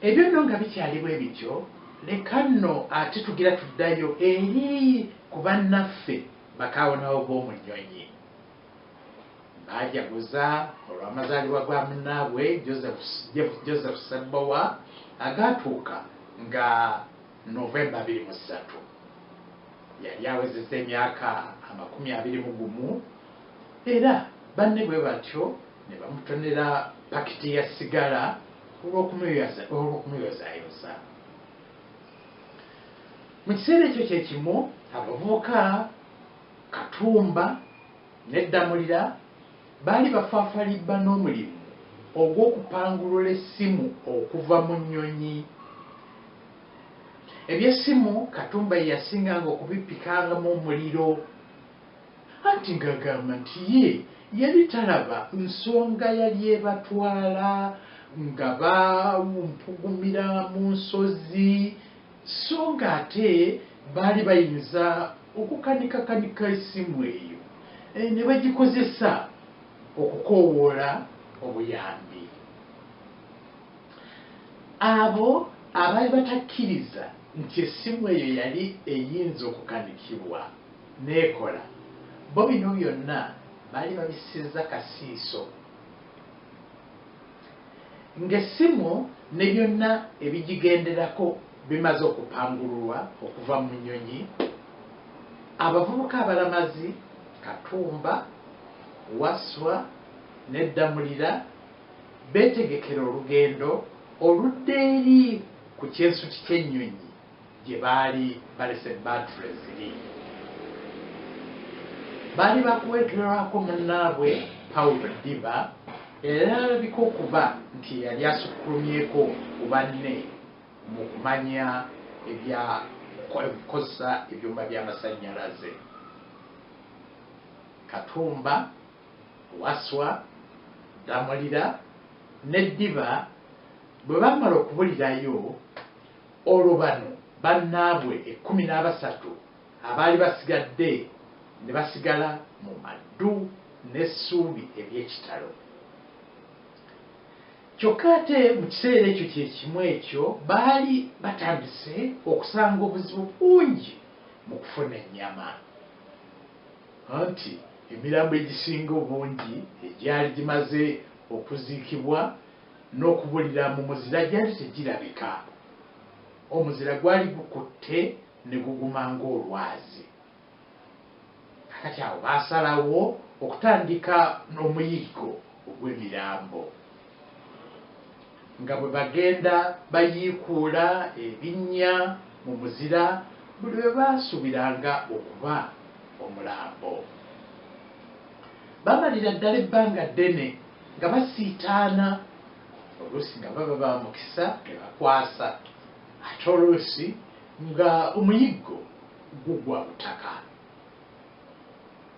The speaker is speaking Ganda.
ebyo nno nga bikyali bwe bityo leka nno ate tugira tuddayo eri ku bannaffe bakaawonawo b'omunyonyi baajaguza olw'amazaalibwa ga munnaabwe Joseph Sebowa agaatuuka nga Novemba 23 yali awezezza emyaka 21 era banne bwe batyo ne bamutonera pakiti ya sigala olw'okumuyozaayoza. Mu kiseera ekyo kyekimu abavubuka Katumba n'Eddamulira baali bafaafalibwa n'omulimu ogw'okupangulula essimu okuva mu nnyonyi. Eby'essimu Katumba ye yasinganga okubipikanga mu omuliro anti ng'agamba nti ye yali talaba nsonga yali ebatwala nga bampugumira mu nsozi so ng'ate baali bayinza okukanikakanika essimu eyo ne bagikozesa okukoowoola obuyambi. Abo abaali batakkiriza nti essimu eyo yali eyinza okukanikibwa n'ekola bo bino byonna baali babissizza kasiiso ng'essimu ne byonna ebigigenderako bimaze okupangululwa okuva mu nnyonyi. Abavubuka abalamazi Katumba, Waswa n'Eddamulira beetegekera olugendo oludda eri ku kyensuti ky'ennyonyi gye baali balese batule ziri. Baali bakuweekerwako munnaabwe Pawulo Ddiba era alabika okuba nti yali asukkulumyeko ku banne mu kumanya ebyakozesa ebyuma by'amasannyalaze. Katumba, Waswa, Ddamulira n'Eddiba bwe bamala okubulirayo olwo bano bannaabwe 13 abaali basigadde ne basigala mu maddu n'essuubi eby'ekitalo. Kyokka ate mu kiseera ekyo kyekimu ekyo baali batandise okusanga obuzibu bungi mu kufuna ennyama anti emirambo egisinga obungi egyali gimaze okuziikibwa n'okubulira mu muzira gyali tegirabika. Omuzira gwali gukutte ne guguma ng'olwazi. Kakati awo baasalawo okutandika n'omuyiggo ogw'emirambo nga bwe bagenda bayiikuula ebinnya mu muzira buli bwe baasuubiranga okuba omulambo. Bamalira ddala ebbanga ddene nga basiitaana, oluusi nga baba bamukisa ne bakwasa ate oluusi nga omuyiggo gugwa butaka.